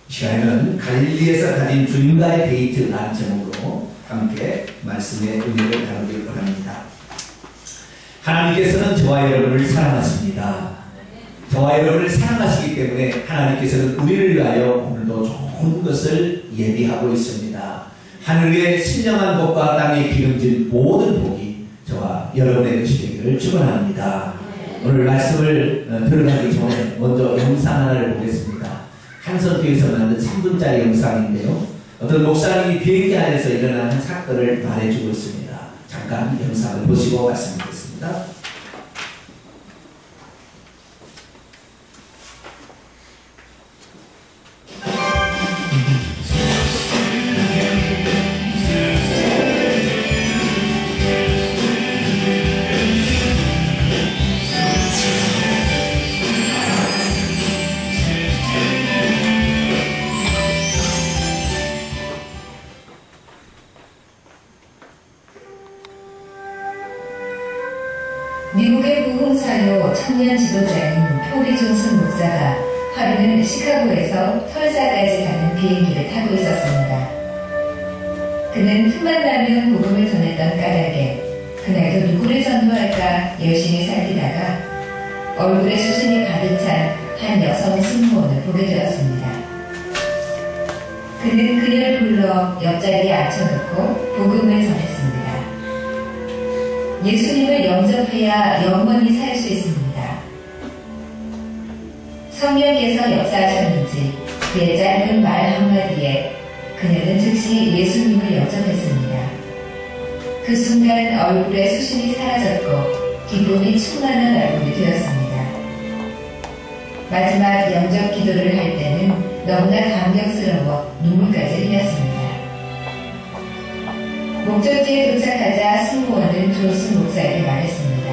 시간에는 갈릴리에서 가진 주님과의 데이트라는 제목으로 함께 말씀의 은혜를 나누길 원합니다. 하나님께서는 저와 여러분을 사랑하십니다. 저와 여러분을 사랑하시기 때문에 하나님께서는 우리를 위하여 오늘도 좋은 것을 예비하고 있습니다. 하늘의 신령한 복과 땅에 기름진 모든 복이 저와 여러분의 것이 되기를 축원합니다. 오늘 말씀을 들어가기 전에 먼저 영상 하나를 보겠습니다. 한선교에서 만든 3분짜리 영상인데요. 어떤 목사님이 비행기 안에서 일어나는 사건을 말해주고 있습니다. 잠깐 영상을 보시고 말씀드리겠습니다. 미국의 부흥사요 청년 지도자인 토리 존슨 목사가 하루는 시카고에서 털사까지 가는 비행기를 타고 있었습니다. 그는 틈만 나면 복음을 전했던 까닭에 그날도 누구를 전도할까 열심히 살피다가 얼굴에 수신이 가득 찬 한 여성 승무원을 보게 되었습니다. 그는 그녀를 불러 옆자리에 앉혀놓고 복음을 전했습니다. 예수님을 영접해야 영원히 살 수 있습니다. 성령께서 역사하셨는지 그의 짧은 말 한마디에 그녀는 즉시 예수님을 영접했습니다. 그 순간 얼굴에 수신이 사라졌고 기쁨이 충만한 얼굴이 되었습니다. 마지막 영접 기도를 할 때는 너무나 감격스러워 눈물까지 흘렸습니다. 목적지에 도착하자 승무원은 존슨 목사에게 말했습니다.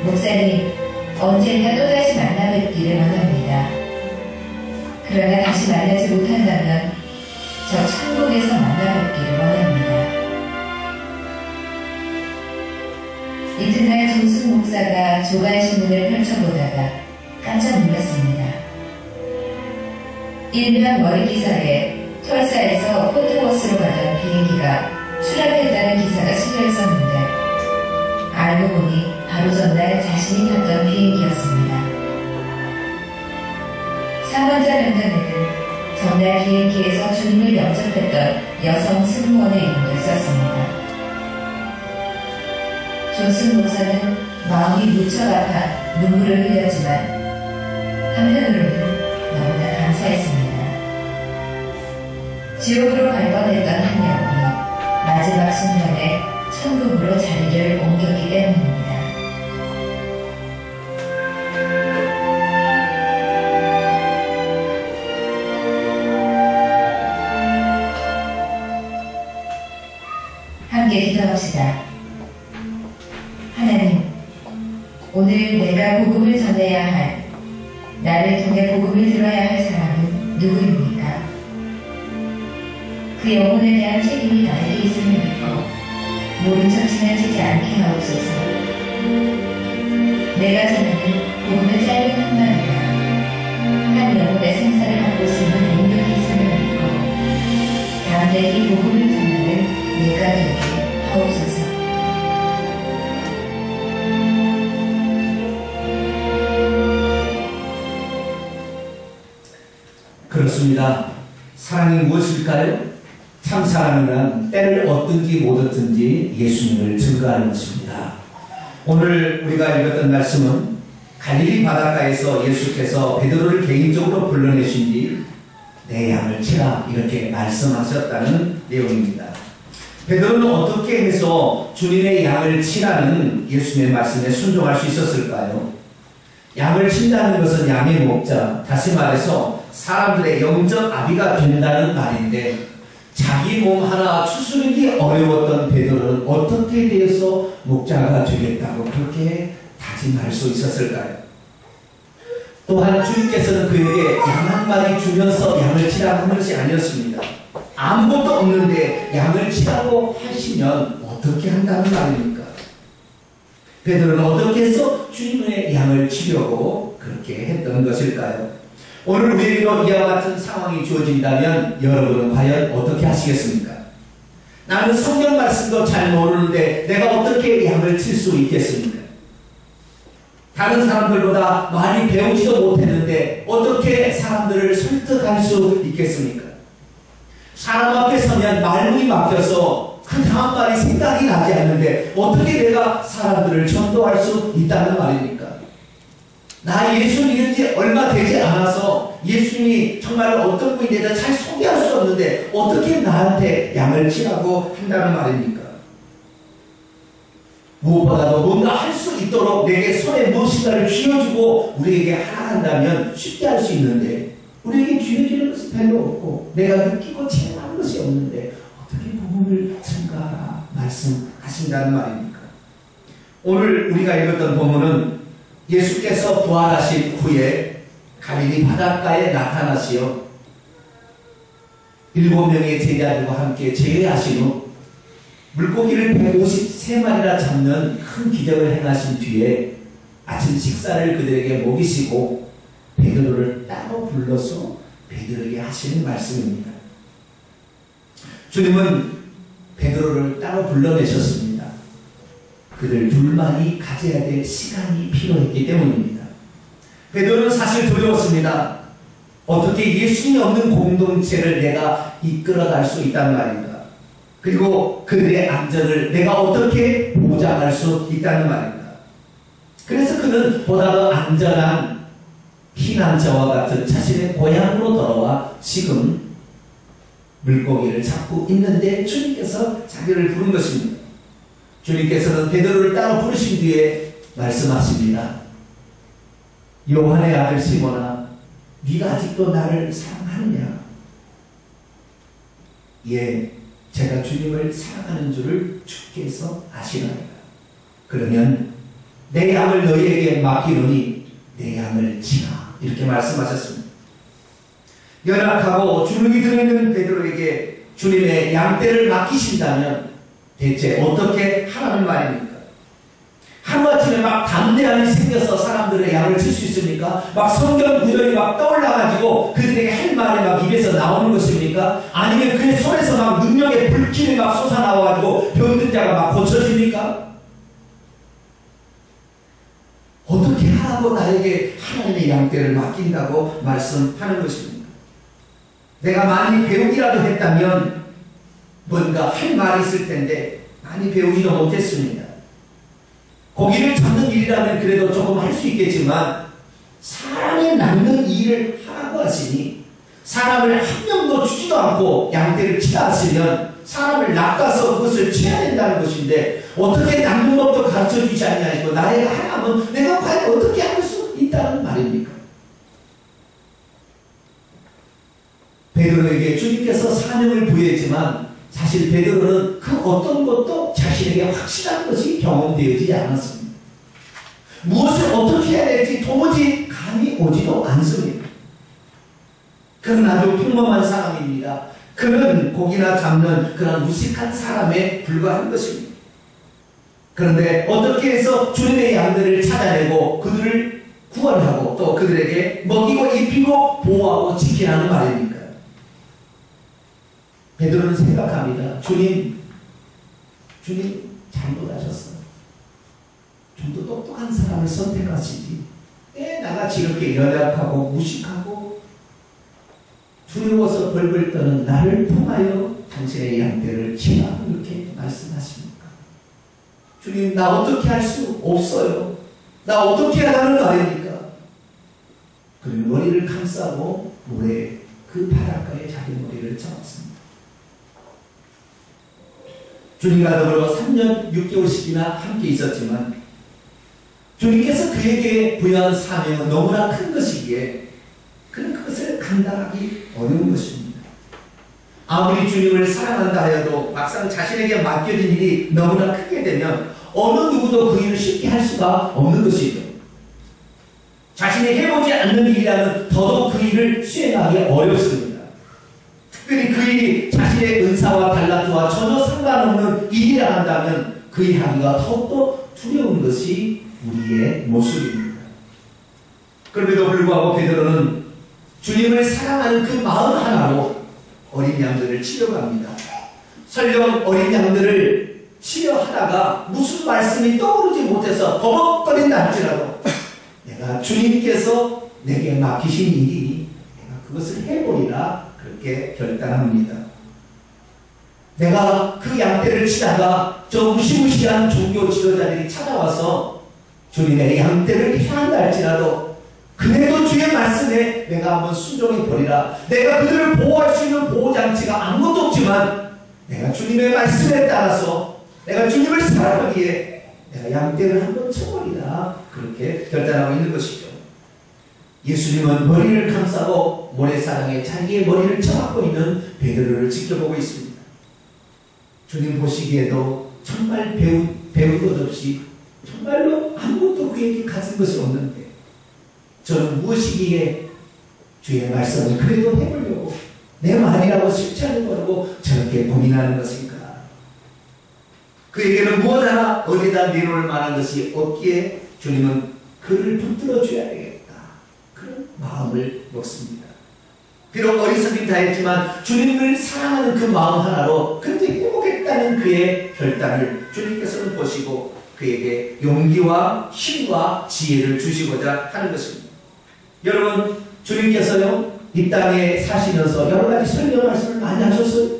목사님, 언젠가 또다시 만나 뵙기를 원합니다. 그러나 다시 만나지 못한다면 저 천국에서 만나 뵙기를 원합니다. 이튿날 존슨 목사가 조간신문을 펼쳐보다가 깜짝 놀랐습니다. 일면 머리 기사에 털사에서 포트워스로 가던 비행기가 추락했다는 기사가 실려 있었는데 알고 보니 바로 전날 자신이 탔던 비행기였습니다. 사망자 명단에는 전날 비행기에서 주님을 영접했던 여성 승무원의 이름도 있었습니다. 존슨 목사는 마음이 무척 아파 눈물을 흘렸지만 한편으로는 너무나 감사했습니다. 지옥으로 갈 뻔했던 한 영혼이 마지막 순간에 천국으로 자리를 옮겼기 때문입니다. 함께 기도합시다. 하나님, 오늘 내가 복음을 전해야 할, 나를 통해 복음을 들어야 할 사람은 누구입니까? 그 영혼에 대한 책임이 나에게 있음을 믿고 모른 척 지나치지 않게 하옵소서. 내가 전하는 복음의 짧은 한마디가 한 영혼의 생사를 갖고 있는 능력이 있음을 믿고 담대히 복음을 전하는 내가 되게 하옵소서. 그렇습니다. 사랑이 무엇일까요? 참 사랑이란 때를 얻든지 못 얻든지 예수님을 증거하는 것입니다. 오늘 우리가 읽었던 말씀은 갈릴리 바닷가에서 예수께서 베드로를 개인적으로 불러내신 뒤 내 양을 치라 이렇게 말씀하셨다는 내용입니다. 베드로는 어떻게 해서 주님의 양을 치라는 예수님의 말씀에 순종할 수 있었을까요? 양을 친다는 것은 양의 목자, 다시 말해서 사람들의 영적 아비가 된다는 말인데 자기 몸 하나 추스르기 어려웠던 베드로는 어떻게 되어서 목자가 되겠다고 그렇게 다짐할 수 있었을까요? 또한 주님께서는 그에게 양 한 마리 주면서 양을 치라고 한 것이 아니었습니다. 아무것도 없는데 양을 치라고 하시면 어떻게 한다는 말입니까? 베드로는 어떻게 해서 주님의 양을 치려고 그렇게 했던 것일까요? 오늘 우리에게도 이와 같은 상황이 주어진다면 여러분은 과연 어떻게 하시겠습니까? 나는 성경 말씀도 잘 모르는데 내가 어떻게 양을 칠 수 있겠습니까? 다른 사람들보다 많이 배우지도 못했는데 어떻게 사람들을 설득할 수 있겠습니까? 사람 앞에 서면 말문이 막혀서 그 다음 말이 생각이 나지 않는데 어떻게 내가 사람들을 전도할 수 있다는 말입니까? 나 예수 믿은 지 얼마 되지 않아서 예수님이 정말 어떤 분인지 잘 소개할 수 없는데 어떻게 나한테 양을 치라고 한다는 말입니까? 무엇보다도 뭔가 할 수 있도록 내게 손에 무엇인가를 쥐어주고 우리에게 하라 한다면 쉽게 할 수 있는데 우리에게 쥐어주는 것이 별로 없고 내가 느끼고 체험하는 것이 없는데 어떻게 복음을 전가하라 말씀하신다는 말입니까? 오늘 우리가 읽었던 본문은 예수께서 부활하신 후에 갈릴리 바닷가에 나타나시어 7명의 제자들과 함께 제외하신 후 물고기를 153마리나 잡는 큰 기적을 행하신 뒤에 아침 식사를 그들에게 먹이시고 베드로를 따로 불러서 베드로에게 하시는 말씀입니다. 주님은 베드로를 따로 불러내셨습니다. 그들 둘만이 가져야 될 시간이 필요했기 때문입니다. 베드로는 사실 두려웠습니다. 어떻게 예수님이 없는 공동체를 내가 이끌어갈 수 있단 말인가? 그리고 그들의 안전을 내가 어떻게 보장할 수 있다는 말입니다. 그래서 그는 보다 더 안전한 피난처와 같은 자신의 고향으로 돌아와 지금 물고기를 잡고 있는데 주님께서 자기를 부른 것입니다. 주님께서는 베드로를 따로 부르신 뒤에 말씀하십니다. 요한의 아들 시몬아, 네가 아직도 나를 사랑하느냐? 예, 제가 주님을 사랑하는 줄을 주께서 아시나이다. 그러면 내 양을 너희에게 맡기노니 내 양을 치라. 이렇게 말씀하셨습니다. 연약하고 주눅이 들어있는 베드로에게 주님의 양떼를 맡기신다면 대체 어떻게 하라는 말입니까? 하루아침에 막 담대함이 생겨서 사람들의 양을 칠 수 있습니까? 막 성경 구절이 막 떠올라가지고 그들에게 할 말이 막 입에서 나오는 것입니까? 아니면 그의 손에서 막 능력의 불길이 막 솟아나와가지고 병든 자가 막 고쳐집니까? 어떻게 하라고 나에게 하나님의 양떼를 맡긴다고 말씀하는 것입니다. 내가 많이 배우기라도 했다면 뭔가 할 말이 있을 텐데 많이 배우지도 못했습니다. 고기를 잡는 일이라면 그래도 조금 할 수 있겠지만 사람이 낚는 일을 하라고 하시니 사람을 한 명도 주지도 않고 양떼를 치라 하시면 사람을 낚아서 그것을 쳐야 된다는 것인데 어떻게 낚는 법도 가르쳐 주지 않냐고 나에게 하라면 내가 과연 어떻게 할 수 있다는 말입니까? 베드로에게 주님께서 사명을 부여했지만 사실 베드로는 그 어떤 것도 자신에게 확실한 것이 경험되어지지 않았습니다. 무엇을 어떻게 해야 될지 도무지 감이 오지도 않습니다. 그는 아주 평범한 사람입니다. 그는 고기나 잡는 그런 무식한 사람에 불과한 것입니다. 그런데 어떻게 해서 주님의 양들을 찾아내고 그들을 구원하고 또 그들에게 먹이고 입히고 보호하고 지키라는 말입니까? 베드로는 생각합니다. 주님 잘못하셨어요. 좀 더 똑똑한 사람을 선택하시지. 왜 나같이 이렇게 연약하고 무식하고 두려워서 벌벌 떠는 나를 통하여 당신의 양떼를 치라 이렇게 말씀하십니까? 주님, 나 어떻게 할 수 없어요. 나 어떻게 하라는 말입니까? 그리고 머리를 감싸고 모래 그 바닷가에 자기 머리를 잡았습니다. 주님과 더불어 3년 6개월씩이나 함께 있었지만 주님께서 그에게 부여한 사명은 너무나 큰 것이기에 그는 그것을 감당하기 어려운 것입니다. 아무리 주님을 사랑한다 하여도 막상 자신에게 맡겨진 일이 너무나 크게 되면 어느 누구도 그 일을 쉽게 할 수가 없는 것이죠. 자신이 해보지 않는 일이라면 더더욱 그 일을 수행하기 어렵습니다. 특별히 그 일이 자신의 은사와 달란트와 전혀 상관없는 일이라 한다면 그 일 하기가 더욱더 두려운 것이 우리의 모습입니다. 그럼에도 불구하고 베드로는 주님을 사랑하는 그 마음 하나로 어린 양들을 치료합니다. 설령 어린 양들을 치료하다가 무슨 말씀이 떠오르지 못해서 버벅거린다 할지라도 내가 주님께서 내게 맡기신 일이니 내가 그것을 해보리라 그렇게 결단합니다. 내가 그 양떼를 치다가 저 무시무시한 종교 지도자들이 찾아와서 주님의 양떼를 해한다 할지라도 그래도 주의 말씀에 내가 한번 순종해 버리라. 내가 그들을 보호할 수 있는 보호장치가 아무것도 없지만 내가 주님의 말씀에 따라서 내가 주님을 사랑하기에 내가 양떼를 한번 쳐버리라 그렇게 결단하고 있는 것이죠. 예수님은 머리를 감싸고 모래사장에 자기의 머리를 쳐박고 있는 베드로를 지켜보고 있습니다. 주님 보시기에도 정말 배운 것 없이 정말로 아무것도 그에게 가진 것이 없는데 저는 무엇이기에 주의 말씀을 그래도 해보려고 내 말이라고 실천해보려고 저렇게 고민하는 것인가. 그에게는 무엇 하나 어디다 내놓을 만한 것이 없기에 주님은 그를 붙들어 줘야 되겠다. 그런 마음을 먹습니다. 비록 어리석긴 다했지만 주님을 사랑하는 그 마음 하나로 그때 해보겠다는 그의 결단을 주님께서는 보시고 그에게 용기와 힘과 지혜를 주시고자 하는 것입니다. 여러분, 주님께서요 이 땅에 사시면서 여러 가지 설교 말씀을 많이 하셨어요.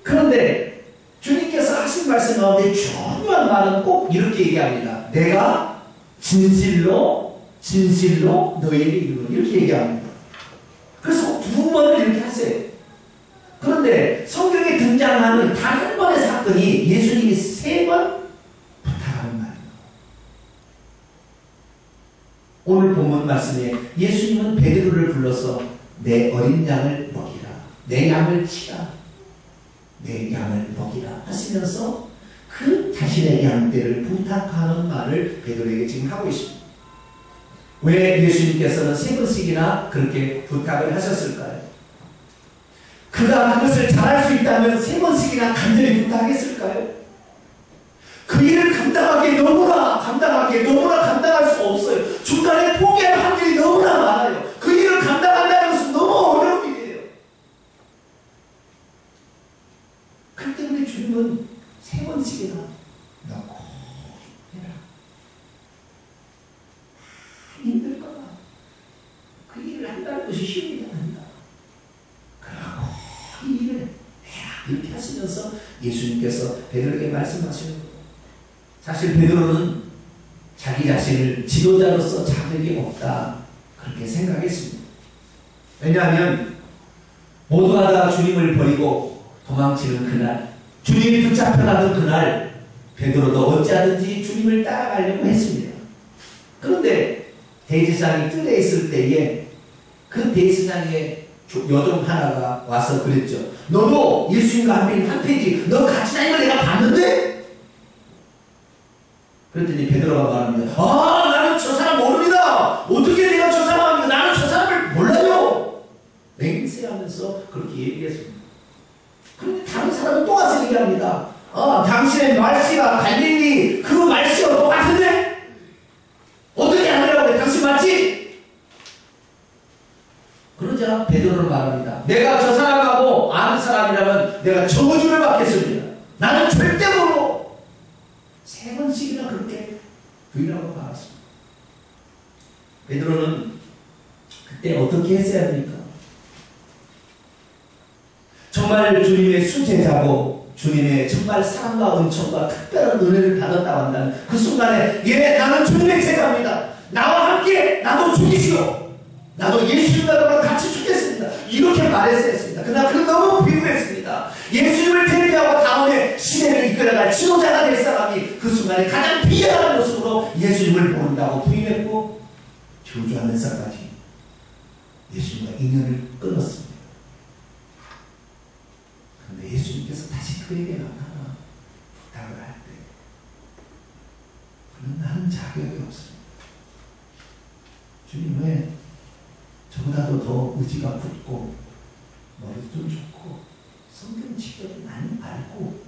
그런데 주님께서 하신 말씀 가운데 중요한 말은 꼭 이렇게 얘기합니다. 내가 진실로 너희에게 이르노니 이렇게 얘기합니다. 그래서 두 번을 이렇게 하세요. 그런데 성경에 등장하는 단 한 번의 사건이 예수님이 3번 부탁하는 말이에요. 오늘 본문 말씀에 예수님은 베드로를 불러서 내 어린 양을 먹이라. 내 양을 치라. 내 양을 먹이라 하시면서 그 자신의 양떼를 부탁하는 말을 베드로에게 지금 하고 있습니다. 왜 예수님께서는 3번씩이나 그렇게 부탁을 하셨을까요? 그가 그것을 잘할 수 있다면 3번씩이나 간절히 부탁했을까요? 그 일을 너무나 감당할 수 없어요. 중간에 포기할 확률이 너무나 많아요. 그 일을 감당한다는 것은 너무 어려운 일이에요. 그렇기 때문에 주님은 3번씩이나 넣고 해라. 힘들 거다. 그 일을 한다는 것이 쉬운 일이 아니다. 그러고 이 일을 해라. 이렇게 하시면서 예수님께서 베드로에게 말씀하시는 거예요. 사실 베드로는 자기 자신을 지도자로서 자격이 없다 그렇게 생각했습니다. 왜냐하면 모두가 다 주님을 버리고 도망치는 그날, 주님이 붙잡혀가는 그날 베드로도 어찌하든지 주님을 따라가려고 했습니다. 그런데 대제사장이 뜰에 있을 때에 그 대제사장의 여종 하나가 와서 그랬죠. 너도 예수님과 한패지. 너 같이 다니는 걸 내가 봤는데? 그랬더니 베드로가 말합니다. 나는 저 사람 모릅니다. 어떻게 내가 저 사람입니다. 나는 저 사람을 몰라요. 맹세하면서 그렇게 얘기했습니다. 그런데 다른 사람은 또 와서 얘기합니다. 당신의 말씨가 갈릴리 그 말씨와 똑같은데? 어떻게 하느라고 그래? 당신 맞지? 그러자 베드로는 말합니다. 내가 저 사람하고 아는 사람이라면 내가 저주를 받겠습니다. 나는 절대 모르고 3번씩이나 그렇게 부인하고 말았습니다. 베드로는 그때 어떻게 했어야 합니까? 정말 주님의 수제자고 주님의 정말 사랑과 은총과 특별한 은혜를 받았다고 한다면 그 순간에 나는 주님의 제자입니다. 나와 함께 나도 죽이시오. 나도 예수님과 같이 죽겠습니다. 이렇게 말했어야 했습니다. 그러나 그는 너무 비굴했습니다. 예수님을 대표하고 다음에 시대를 이끌어갈 지도자가 될 사람이 그 순간에 가장 비열한 모습으로 예수님을 모른다고 부인했고 저주하면서까지 예수님과 인연을 끊었습니다. 그런데 예수님께서 다시 그에게 나타나 부탁을 할 때 그는 나는 자격이 없습니다. 주님 왜 저보다도 더 의지가 굳고 머리도 좀 좋고 성경 지도를 많이 알고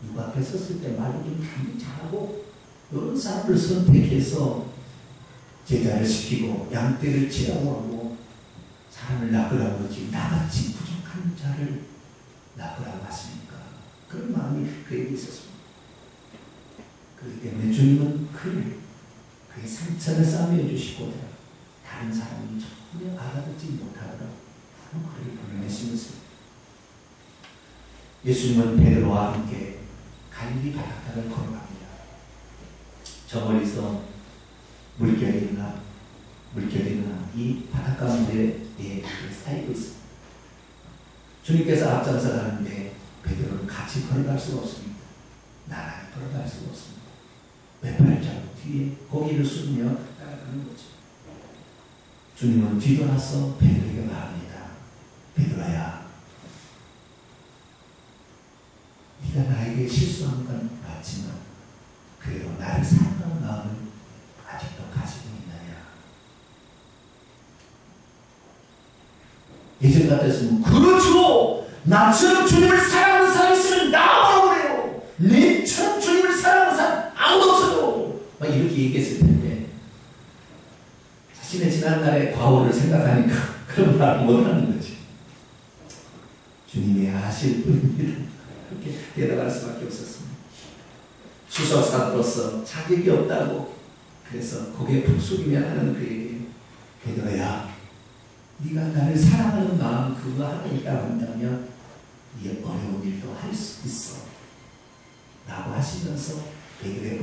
누가 앞에 섰을 때 말을 좀 잘하고 이런 사람을 선택해서 제자를 시키고 양떼를 치라고 하고 나를 나쁘라고 하십니까? 그런 마음이 그에게 있었습니다. 그렇기 때문에 주님은 그의 상처를 싸매어 주시고 다른 사람이 전혀 알아듣지 못하더라도 그를 보내시면서 예수님은 베드로와 함께 갈릴리 바닷가를 걸어갑니다. 저 멀리서 물결이나 이 바닷가 물에 쌓이고 있습니다. 주님께서 앞장서 가는데 베드로는 같이 걸어갈 수가 없습니다. 나란히 걸어갈 수가 없습니다. 몇 발자국 뒤에 고개를 숙이며 따라가는 거죠. 주님은 뒤돌아서 베드로에게 말합니다. 베드로야, 네가 나에게 실수한 건 맞지만 그래도 나를 사랑하는 마음을 아직도 가지고 있느냐? 예전 같았으면 그렇죠! 나처럼 주님을 사랑하는 사람이 있으면 나오라고 그래요! 내처럼 주님을 사랑하는 사람 아무도 없어요! 막 이렇게 얘기했을 텐데 자신의 지난날의 과오를 생각하니까 그런 말을 못하는 거지. 주님이 아실 뿐입니다. 그렇게 대답할 수밖에 없었습니다. 수석사로서 자격이 없다고 그래서 고개 푹 숙이며 하는 그에게 베드로야, 네가 나를 사랑하는 마음 그거 하나 있다고 한다면 이 어려운 일도 할 수 있어 라고 하시면서 베드로의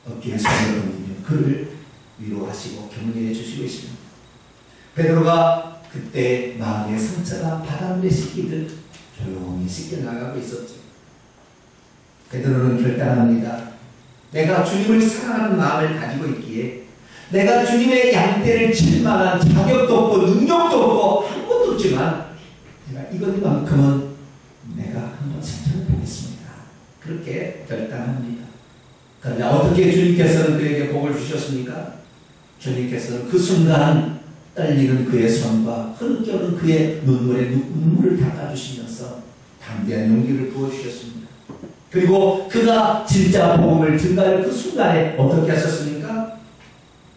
어깨에 손을 얹으며 그를 위로하시고 격려해 주시고 계십니다. 베드로가 그때 마음의 상처가 바닷물에 씻기듯 조용히 씻겨나가고 있었죠. 베드로는 결단합니다. 내가 주님을 사랑하는 마음을 가지고 있기에 내가 주님의 양떼를 칠 만한 자격도 없고 능력도 없고 아무것도 없지만 내가 이것만큼은 내가 한번 생각해 보겠습니다. 그렇게 결단합니다. 그런데 어떻게 주님께서는 그에게 복을 주셨습니까? 주님께서는 그 순간 떨리는 그의 손과 흐르껴오는 그의 눈물에 눈물을 닦아주시면서 담대한 용기를 부어주셨습니다. 그리고 그가 진짜 복음을 증가할 그 순간에 어떻게 하셨습니까?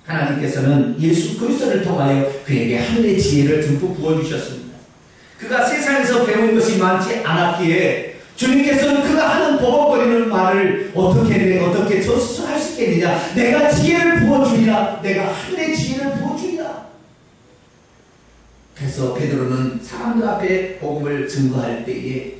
하나님께서는 예수 그리스도를 통하여 그에게 하늘의 지혜를 듬뿍 부어주셨습니다. 그가 세상에서 배운 것이 많지 않았기에 주님께서는 그가 하는 버벅거리는 말을 어떻게 저 스스로 할 수 있겠느냐? 내가 지혜를 부어주리라. 내가 하늘의 지혜를 부어주리라. 그래서 베드로는 사람들 앞에 복음을 증거할 때에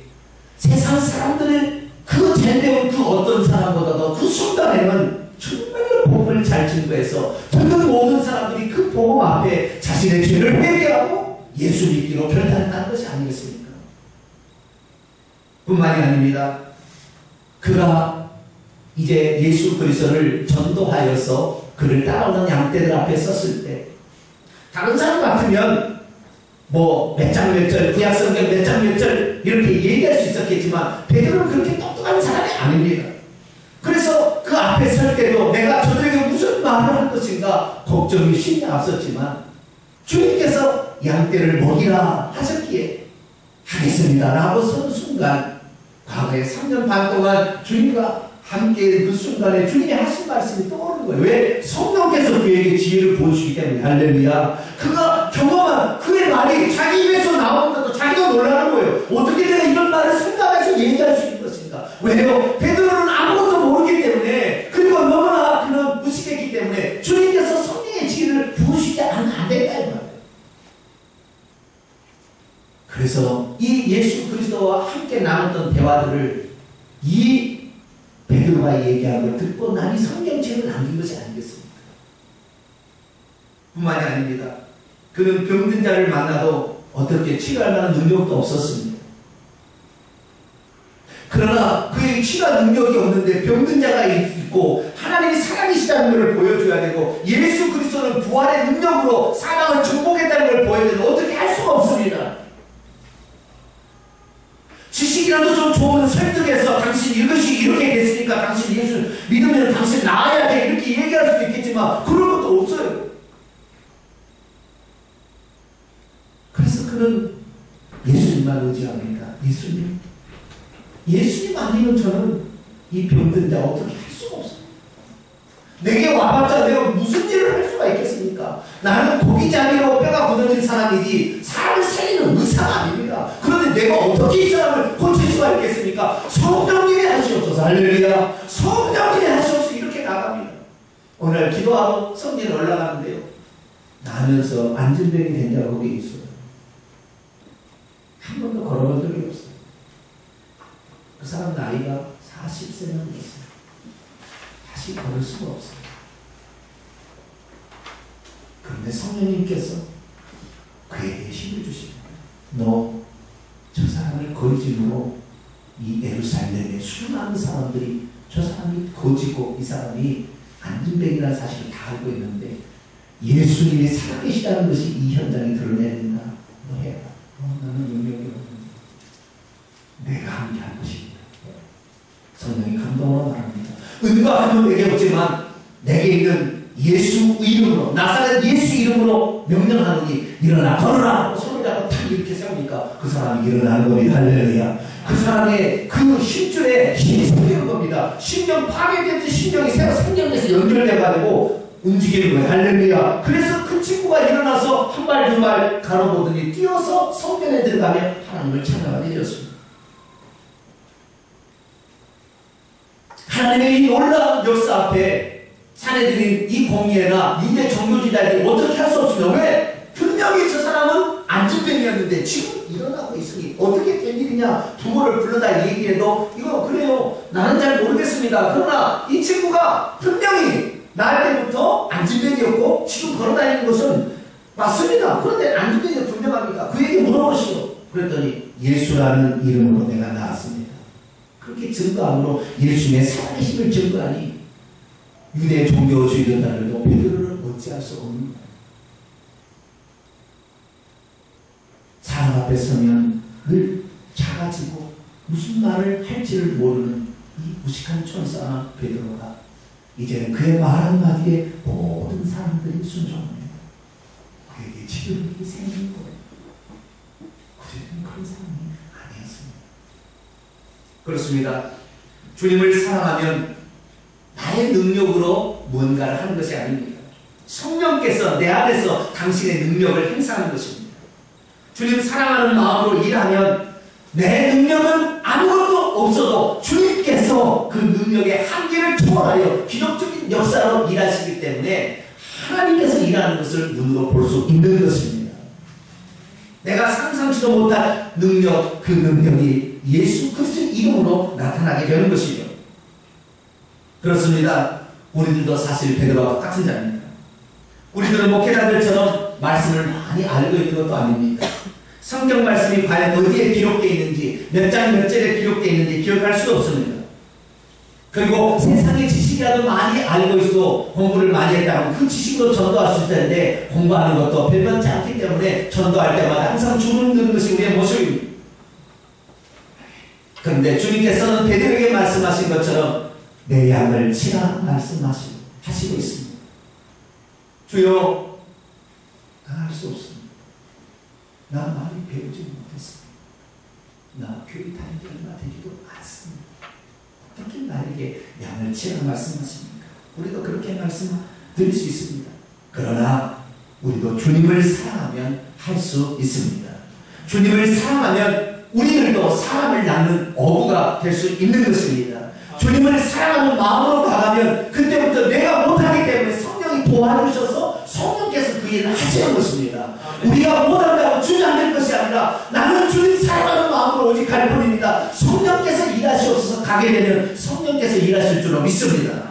세상 사람들을 그 잘배운 그 어떤 사람보다도 그 순간에는 정말로 복음을 잘 증거해서 듣는 모든 사람들이 그 복음 앞에 자신의 죄를 회개하고 예수 믿기로 결단했다는 것이 아니겠습니까? 뿐만이 아닙니다. 그가 이제 예수 그리스도를 전도하여서 그를 따라오는 양떼들 앞에 섰을 때 다른 사람 같으면 뭐 몇 장 몇 절, 구약성경 몇 장 몇 절 이렇게 얘기할 수 있었겠지만 베드로는 그렇게 똑똑한 사람이 아닙니다. 그래서 그 앞에 설 때도 내가 저들에게 무슨 말을 할 것인가 걱정이 심히 앞섰지만 주님께서 양떼를 먹이라 하셨기에 하겠습니다 라고 선 순간 과거에 3년 반 동안 주님과 함께 그 순간에 주님이 하신 말씀이 떠오르는 거예요. 왜? 성령께서 그에게 지혜를 보여주기 때문에. 할렐루야. 그가 경험한 그의 말이 자기 입에서 나오는 것도 자기가 놀라는 거예요. 어떻게 내가 이런 말을 생각해서 얘기할 수 있는 것인가? 왜요? 베드로는 아무것도 모르기 때문에 그리고 너무나 그는 무식했기 때문에 주님께서 성령의 지혜를 부으시지 않으면 안 된다 이 말이에요. 그래서 이 예수 그리스도와 함께 나눴던 대화들을 이 베드로가 얘기한 걸 듣고 나니 성경책을 남긴 것이 아니겠습니까? 뿐만이 아닙니다. 그는 병든 자를 만나도 어떻게 치료할 만한 능력도 없었습니다. 그러나 그에게 치료할 능력이 없는데 병든 자가 있고 하나님이 사랑이시다는 것을 보여줘야 되고 예수 그리스도는 부활의 능력으로 사망을 정복했다는 걸 보여야 되는데 어떻게 할 수가 없습니다. 지식이라도 좀 좋은 설득해서 당신 이것이 이렇게 됐으니까 당신 예수 믿으면 당신 나아야 돼 이렇게 얘기할 수도 있겠지만 그런 것도 없어요. 그래서 그는 예수님만 의지합니다. 예수님 아니면 저는 이 병든 자 어떻게 할 수가 없어요. 내게 와봤자 내가 무슨 일을 할 수가 있겠습니까? 나는 고기잡이로 뼈가 굳어진 사람이지 사람을 살리는 의사가 아닙니다. 할렐루야. 성령이 하셔서 이렇게 나갑니다. 오늘 기도하고 성전에 올라가는데요. 나면서 안전벨이 된 자가 거기 있어요. 한 번도 걸어본 적이 없어요. 그 사람 나이가 40세는 있어요. 다시 걸을 수가 없어요. 그런데 성령님께서 그에게 힘을 주십니다. 너 저 사람을 거짓으로 이 예루살렘에 수많은 사람들이 저 사람이 거짓고 이 사람이 안진뱅이라는 사실을 다 알고 있는데 예수님이 살아계시다는 것이 이 현장에 드러내야 된다. 너 해라. 나는 능력이 없는데 내가 함께 할 것입니다. 성령이 감동으로 말합니다. 은과 금은 내게 없지만 내게 있는 예수 이름으로 나사렛 예수 이름으로 명령하노니 일어나 걸어라. 손을 잡고 탁 이렇게 세우니까 그 사람이 일어나는 겁니다. 할렐루야. 그 사람의 그 힘줄에 힘이 생기는 겁니다. 신경 파괴됐듯이 신경이 새로 생명돼서 연결돼가지고 움직이는 거예요. 할렐루야. 그래서 그 친구가 일어나서 한 발 두 발 가로보더니 뛰어서 성전에 들어가며 하나님을 찬양하게 되었습니다. 하나님의 이 놀라운 역사 앞에 사내들인 이 공예나 유대 종교지단이 어떻게 할 수 없습니다. 왜? 분명히 저 사람은 안진뱅이였는데 지금 일어나고 있으니 어떻게 된 일이냐. 부모를 불러다 얘기해도 이거 그래요. 나는 잘 모르겠습니다. 그러나 이 친구가 분명히 날 때부터 안진뱅이였고 지금 걸어다니는 것은 맞습니다. 그런데 안진뱅이가 분명합니다. 그에게 물어보시오. 그랬더니 예수라는 이름으로 내가 나왔습니다. 그렇게 증거함으로 예수님의 살아계심을 증거하니 유대 종교주의자들도 베드로를 어찌할 수 없는 사람 앞에 서면 늘 작아지고 무슨 말을 할지를 모르는 이 무식한 천사 베드로가 이제는 그의 말 한마디에 모든 사람들이 순종합니다. 그에게 지금이 생긴 거예요. 그전에는 그런 사람이 아니었습니다. 그렇습니다. 주님을 사랑하면 나의 능력으로 무언가를 하는 것이 아닙니다. 성령께서 내 안에서 당신의 능력을 행사하는 것입니다. 주님 사랑하는 마음으로 일하면 내 능력은 아무것도 없어도 주님께서 그 능력의 한계를 초월하여 기적적인 역사로 일하시기 때문에 하나님께서 일하는 것을 눈으로 볼 수 있는 것입니다. 내가 상상치도 못한 능력, 그 능력이 예수 그리스도의 이름으로 나타나게 되는 것이죠. 그렇습니다. 우리들도 사실 베드로와 똑같은 자입니다. 우리들은 목회자들처럼 말씀을 많이 알고 있는 것도 아닙니다. 성경 말씀이 과연 어디에 기록되어 있는지 몇 장 몇 절에 기록되어 있는지 기억할 수도 없습니다. 그리고 세상의 지식이라도 많이 알고 있어도 공부를 많이 했다면 그 지식으로 전도할 수 있을 텐데 공부하는 것도 별만치 않기 때문에 전도할 때마다 항상 주눅드는 것이 우리의 모습입니다. 그런데 주님께서는 베드로에게 말씀하신 것처럼 내 양을 치라 말씀하시고 있습니다. 주여, 나 할 수 없습니다. 나 많이 배우지 못했습니다. 나 교회 다닌 지 얼마 되지도 않습니다. 어떻게 나에게 양을 치라 말씀하십니까? 우리도 그렇게 말씀 드릴 수 있습니다. 그러나 우리도 주님을 사랑하면 할 수 있습니다. 주님을 사랑하면 우리들도 사람을 낳는 어부가 될 수 있는 것입니다. 주님을 사랑하는 마음으로 가가면 그때부터 내가 못하기 때문에 성령이 도와주셔서 성령께서 그 일을 하시는 것입니다. 우리가 못한다고 주저앉을 것이 아니라 나는 주님 사랑하는 마음으로 오직 갈 뿐입니다. 성령께서 일하시옵소서 가게 되면 성령께서 일하실 줄로 믿습니다.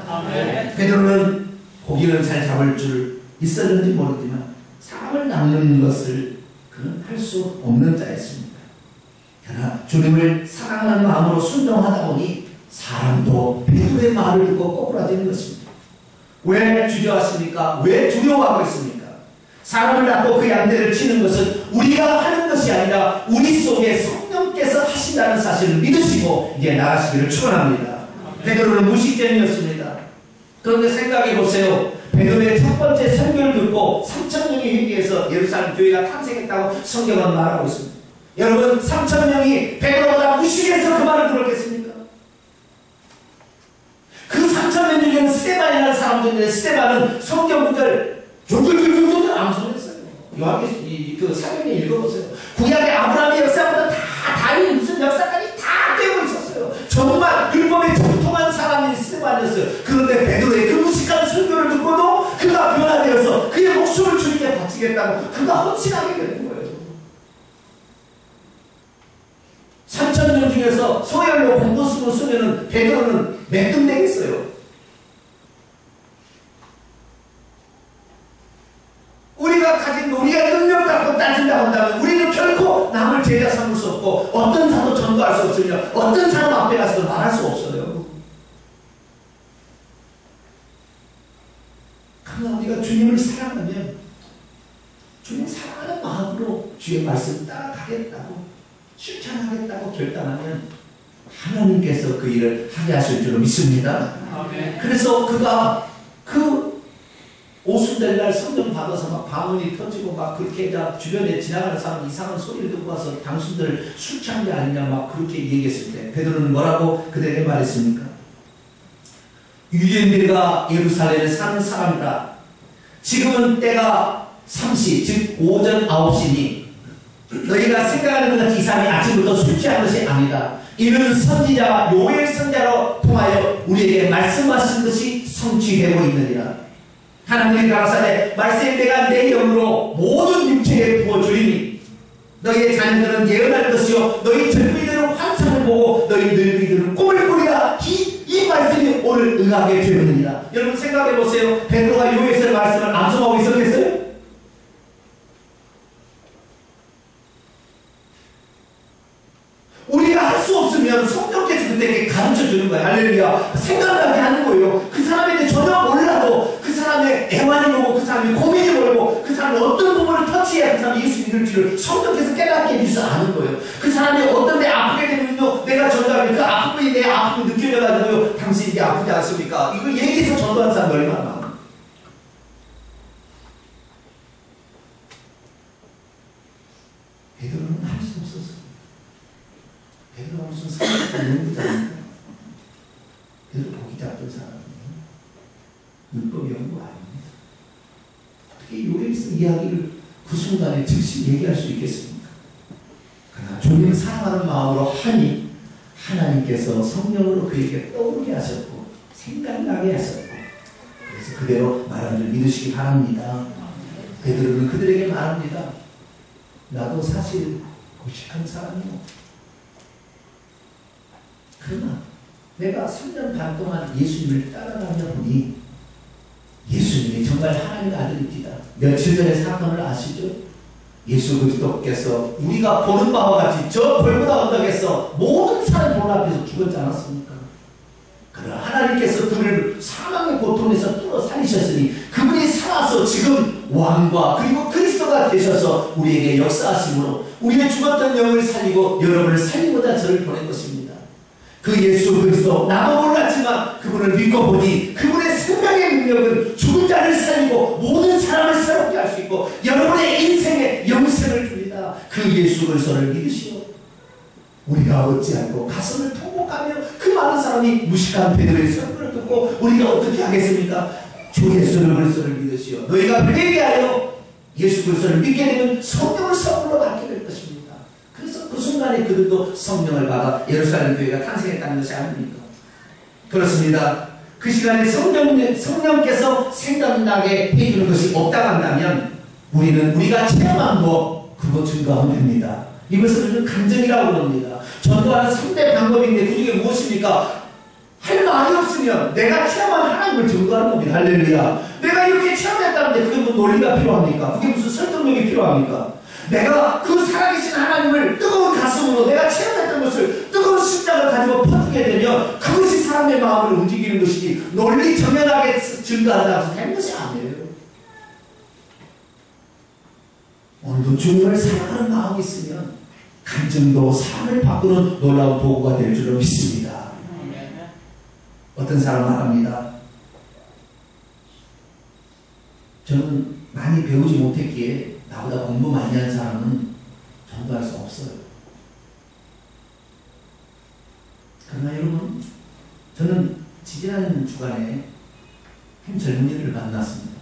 베드로는 고기는 잘 잡을 줄 있었는지 모르지만 사람을 낳는 것을 그는 할 수 없는 자였습니다. 그러나 주님을 사랑하는 마음으로 순종하다 보니 사람도 베드로의 말을 듣고 꼬꾸라지는 것입니다. 왜 주저하십니까? 왜 두려워하고 있습니까? 사람을 낳고 그 양떼를 치는 것은 우리가 하는 것이 아니라 우리 속에 성령께서 하신다는 사실을 믿으시고 이제 나가시기를 축원합니다. 베드로는 무식쟁이였습니다. 그런데 생각해 보세요. 베드로의 첫 번째 설교를 듣고 3,000명이 회개해서 예루살렘 교회가 탄생했다고 성경은 말하고 있습니다. 여러분 3,000명이 베드로보다 무식해서 그 말을 들었겠습니까? 그 3,000명 중에는 스데반이라는 사람도 있는데 스데반은 성경 구절 줄줄줄줄 암송했어요. 요한계시 그 사경에 읽어보세요. 구약의 아브라함의 역사부터 다 다윗 무슨 역사까지 다 배우고 있었어요. 정말 율법의 정통한 그런데 베드로의 그 무식한 설교를 듣고도 그가 변화되어서 그의 목숨을 주님께 바치겠다고 그가 헌신하게 되는 거예요. 3,000명 중에서 소열로 공도수로 쓰면은 베드로는 몇 등 되겠어요? 우리가 능력 갖고 따진다고 한다면 우리는 결코 남을 제자 삼을 수 없고 어떤 사도 전도할 수 없으며 어떤 사람 앞에 가서 말할 수 없어요. 그러나 우리가 주님을 사랑하면 주님 사랑하는 마음으로 주의 말씀 따라가겠다고 실천하겠다고 결단하면 하나님께서 그 일을 하게 하실 줄로 믿습니다. 아멘. 그래서 그가 그 오순절 날 성령 받아서 막 방언이 터지고 막 그렇게 주변에 지나가는 사람 이상한 소리를 듣고 와서 당신들 술 취한 게 아니냐 막 그렇게 얘기했을 때 베드로는 뭐라고 그들에게 말했습니까? 유대인들과 예루살렘에 사는 사람이라 지금은 때가 3시 즉 오전 9시니 너희가 생각하는 것 같이 이 사람이 아침부터 술 취한 것이 아니다. 이는 선지자 요엘 선자로 통하여 우리에게 말씀하신 것이 성취되고 있느니라. 하나님이 가라사대 말씀에 내가 내 영으로 모든 육체에 부어주리니 너희의 자녀들은 예언할 것이요 너희 젊은이들은 환상을 보고 너희 늙은이들은 꿈을 꾸리라. 이 말씀이 오늘 응하게 되었느니라. 여러분 생각해보세요. 베드로가 요엘서의 말씀을 암송하고 있었겠어요? 우리가 할 수 없으면 성령께서 그때에게 가르쳐주는 거예요. 할렐루야. 생각나게 하는 거예요. 그 사람에 대해 전혀 몰라도 그 사람의 애환이 뭐고 그 사람의 고민이 뭐고 그 사람이 어떤 부분을 터치해야 그 사람이 예수 믿을지를 성령께서 깨닫게 해주셔서 아는 거예요. 그 사람이 어떤 데 아프게 되면요 내가 전도하면 그 아픔이 내 아픔을 느껴져가지고요 당신 이게 아프지 않습니까? 이거 얘기해서 전도하는 사람이 얼마나 많아요. 베드로는 할 수 없었어요. 베드로가 무슨 사람이 연구자입니까? 베드로 보기 잡던 사람이에요. 율법 연구 아닙니다. 어떻게 요엘서 이야기를 그 순간에 즉시 얘기할 수 있겠습니까? 그러나 주님을 사랑하는 마음으로 하니 하나님께서 성령으로 그에게 떠오르게 하셨고 생각나게 하셨고 그래서 그대로 말하는 줄 믿으시기 바랍니다. 베드로는 그들에게 말합니다. 나도 사실 무식한 사람이요. 그러나 내가 3년 반 동안 예수님을 따라가며 보니 예수님이 정말 하나님의 아들입니다. 며칠 전의 사건을 아시죠? 예수 그리스도께서 우리가 보는 바와 같이 저 골고다 언덕에서 모든 사람 본 앞에서 죽었지 않았습니까? 그러나 하나님께서 그를 사망의 고통에서 뚫어 살리셨으니 그분이 살아서 지금 왕과 그리고 그리스도가 되셔서 우리에게 역사하심으로 우리의 죽었던 영을 살리고 여러분을 살리고자 저를 보낸 것입니다. 그 예수 그리스도 나도 몰랐지만 그분을 믿고 보니 그분의 생명의 능력은 죽은 자를 살리고 모든 사람을 새롭게 할 수 있고 여러분의 인생에 영생을 줍니다. 그 예수 그리스도를 믿으시오. 우리가 어찌하고 가슴을 통곡하며 그 많은 사람이 무식한 베드로의 설교를 듣고 우리가 어떻게 하겠습니까? 주 예수 그리스도를 믿으시오. 너희가 회개하여 예수 그리스도를 믿게 되면 성령을 선물로 받게 될 것입니다. 그래서 그 순간에 그들도 성령을 받아 예루살렘 교회가 탄생했다는 것이 아닙니까? 그렇습니다. 그 시간에 성령께서 생각나게 해주는 것이 없다고 한다면 우리는 우리가 체험한 거 그거 증거하면 됩니다. 이것을 우리는 감정이라고 합니다. 전도하는 3대 방법인데 그중에 무엇입니까? 할 말이 없으면 내가 체험한 하나님을 증거하는 겁니다. 할렐루야. 내가 이렇게 체험했다는데 그게 뭐 논리가 필요합니까? 그게 무슨 설득력이 필요합니까? 내가 그 살아계신 하나님을 뜨거운 가슴으로 내가 체험했던 것을 뜨거운 심장을 가지고 퍼뜨게 되면 그것이 사람의 마음을 움직이는 것이지 논리 정연하게 증거한다고 되는 것이 아니에요. 오늘도 주님을 사랑하는 마음이 있으면 감정도 사람을 바꾸는 놀라운 도구가 될 줄로 믿습니다. 어떤 사람 말합니다. 저는 많이 배우지 못했기에 나보다 공부 많이 하는 사람은 전도할 수 없어요. 그러나 여러분, 저는 지지난 주간에 한 젊은이를 만났습니다.